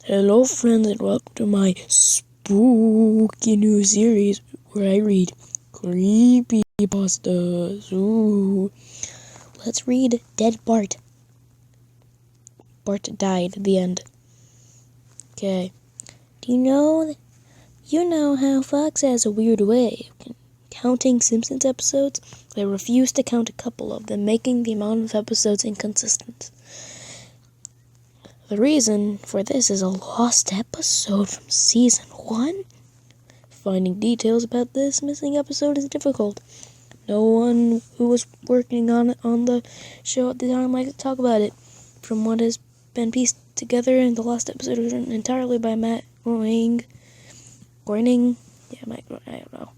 Hello friends and welcome to my spooky new series where I read creepypastas. Ooh. Let's read Dead Bart. Bart died at the end. Okay. Do you know how Fox has a weird way of counting Simpsons episodes? They refuse to count a couple of them, making the amount of episodes inconsistent. The reason for this is a lost episode from season 1. Finding details about this missing episode is difficult. No one who was working on the show at the time liked to talk about it. From what has been pieced together, the last episode was written entirely by Matt Groening. I don't know.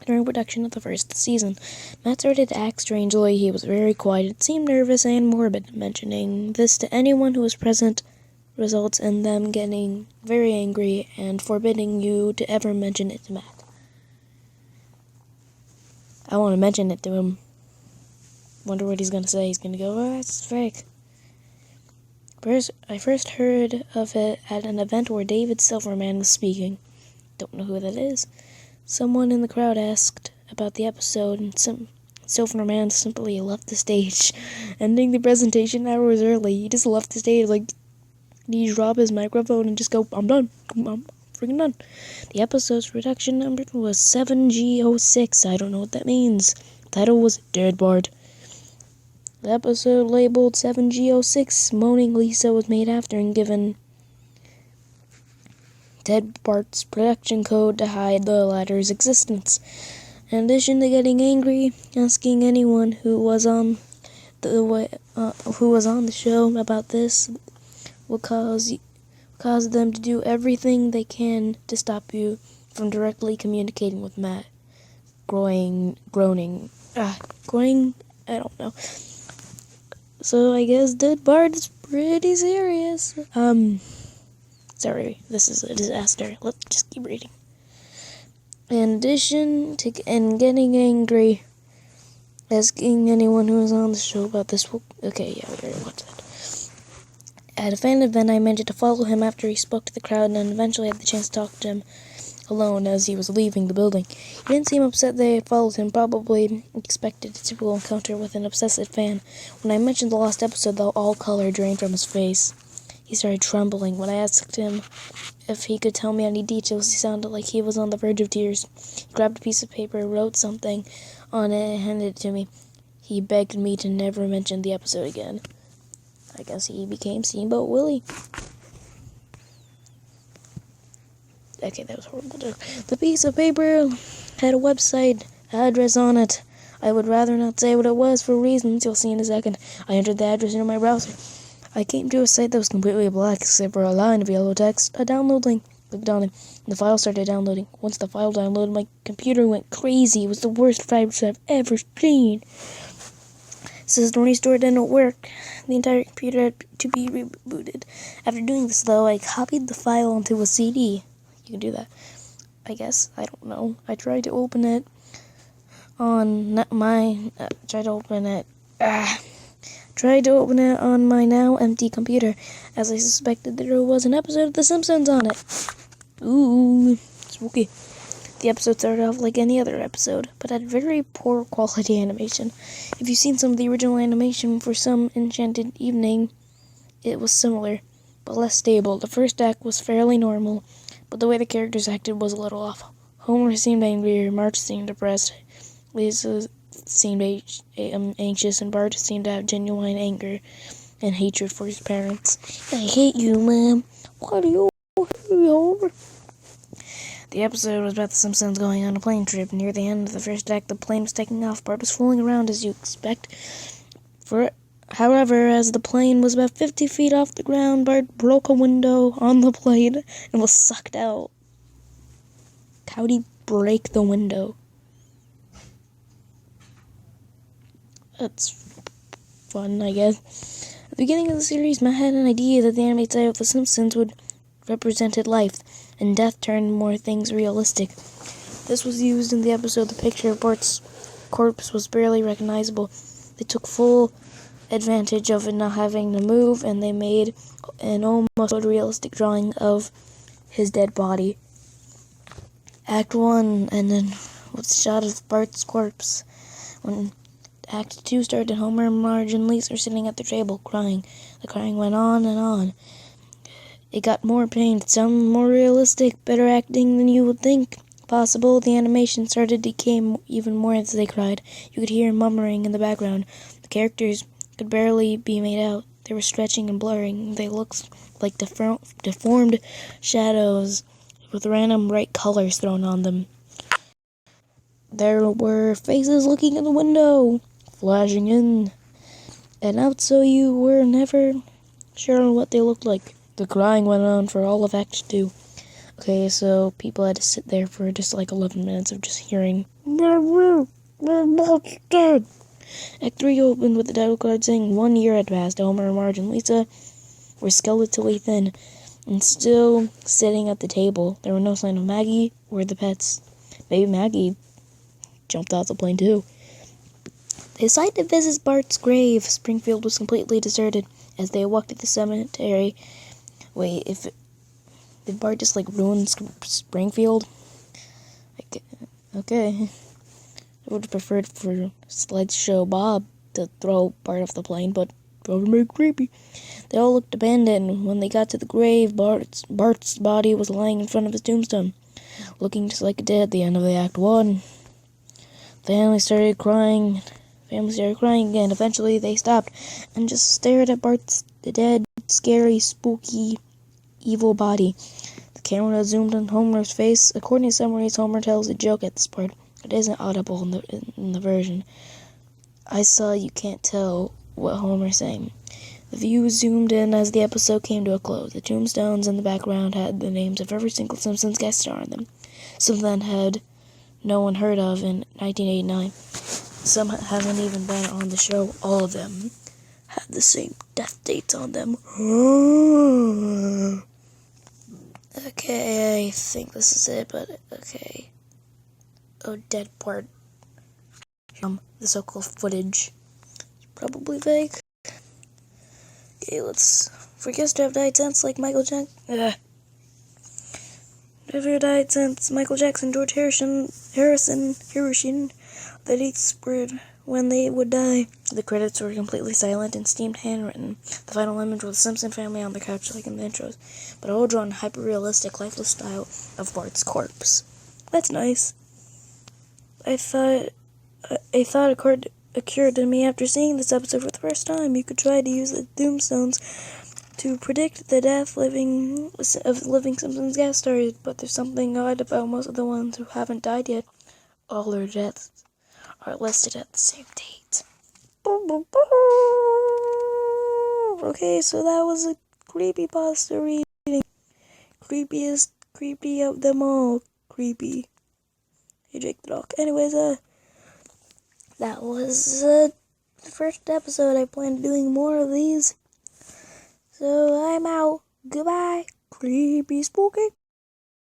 During production of the first season, Matt started to act strangely. He was very quiet, seemed nervous and morbid. Mentioning this to anyone who was present results in them getting very angry and forbidding you to ever mention it to Matt. I want to mention it to him. Wonder what he's going to say. He's going to go, oh, that's fake. I first heard of it at an event where David Silverman was speaking. Don't know who that is. Someone in the crowd asked about the episode, and Silverman simply left the stage, ending the presentation hours early. He just left the stage, he drop his microphone and just go, I'm done. I'm freaking done. The episode's production number was 7G06. I don't know what that means. The title was Dead Bart. The episode labeled 7G06, Moaning Lisa, was made after and given Dead Bart's production code to hide the latter's existence. In addition to getting angry, asking anyone who was on the show about this will cause them to do everything they can to stop you from directly communicating with Matt. Groaning, I don't know. So I guess Dead Bart is pretty serious. Sorry, this is a disaster. Let's just keep reading. In addition to getting angry, asking anyone who was on the show about this we already watched that. At a fan event, I managed to follow him after he spoke to the crowd and eventually had the chance to talk to him alone as he was leaving the building. He didn't seem upset they had followed him, probably expected a typical encounter with an obsessive fan. When I mentioned the lost episode, though, all color drained from his face. He started trembling. When I asked him if he could tell me any details, he sounded like he was on the verge of tears. He grabbed a piece of paper, wrote something on it, and handed it to me. He begged me to never mention the episode again. I guess he became Steamboat Willie. Okay, that was a horrible joke. The piece of paper had a website address on it. I would rather not say what it was for reasons you'll see in a second. I entered the address into my browser. I came to a site that was completely black except for a line of yellow text. A download link. Clicked on it. The file started downloading. Once the file downloaded, my computer went crazy. It was the worst virus I've ever seen. System restore didn't work. The entire computer had to be rebooted. After doing this, though, I copied the file onto a CD. You can do that, I guess. I don't know. I tried to open it on my now empty computer, as I suspected there was an episode of The Simpsons on it. Ooh, spooky. The episode started off like any other episode, but had very poor quality animation. If you've seen some of the original animation for Some Enchanted Evening, it was similar, but less stable. The first act was fairly normal, but the way the characters acted was a little off. Homer seemed angry, Marge seemed depressed, Lisa seemed anxious, and Bart seemed to have genuine anger and hatred for his parents. I hate you, Mom. Why do you hate me, Homer? The episode was about the Simpsons going on a plane trip. Near the end of the first act, the plane was taking off. Bart was fooling around as you expect. However, as the plane was about 50 feet off the ground, Bart broke a window on the plane and was sucked out. How'd he break the window? That's fun, I guess. At the beginning of the series, Matt had an idea that the animated side of The Simpsons would represented life, and death turned more things realistic. This was used in the episode. The picture of Bart's corpse was barely recognizable. They took full advantage of it not having to move, and they made an almost realistic drawing of his dead body. Act 1 ended with a shot of Bart's corpse. When Act 2 started, Homer, Marge, and Lisa were sitting at their table crying. The crying went on and on. It got more pained, some more realistic, better acting than you would think possible. The animation started to decay even more as they cried. You could hear murmuring in the background. The characters could barely be made out. They were stretching and blurring. They looked like deformed shadows with random bright colors thrown on them. There were faces looking in the window, flashing in and out, so you were never sure what they looked like. The crying went on for all of Act 2. Okay, so people had to sit there for just like 11 minutes of just hearing, dead. Act 3 opened with the title card saying 1 year had passed. Homer, Marge, and Lisa were skeletally thin and still sitting at the table. There were no sign of Maggie or the pets. Maybe Maggie jumped out the plane too. They decided to visit Bart's grave. Springfield was completely deserted. As they walked to the cemetery, did Bart just like ruin Springfield? Okay. I would have preferred for Slideshow Bob to throw Bart off the plane, but that would make creepy. They all looked abandoned. When they got to the grave, Bart's body was lying in front of his tombstone, looking just like it did at the end of the Act 1. Family started crying again. Eventually, they stopped and just stared at Bart's dead, scary, spooky, evil body. The camera zoomed on Homer's face. According to summaries, Homer tells a joke at this part. It isn't audible in the version. I saw you can't tell what Homer's saying. The view zoomed in as the episode came to a close. The tombstones in the background had the names of every single Simpsons guest star on them. Some of them had no one heard of in 1989. Some haven't even been on the show. All of them had the same death dates on them. Okay, I think this is it, but okay. Oh, dead part. The so-called footage. Probably fake. Okay, let's... For guests to have died since, like Michael Jackson... Never died since Michael Jackson, George Harrison, the dates were when they would die. The credits were completely silent and steamed handwritten. The final image was the Simpson family on the couch like in the intros, but all drawn hyper-realistic, lifeless style of Bart's corpse. That's nice. A thought occurred to me after seeing this episode for the first time. You could try to use the tombstones to predict the death of living Simpsons guest stars, but there's something odd about most of the ones who haven't died yet. All their deaths are listed at the same date. Okay, so that was a creepypasta reading. Creepy of them all. Creepy. Hey, Jake the dog. Anyways, that was the first episode. I plan on doing more of these. So I'm out. Goodbye. Creepy spooky.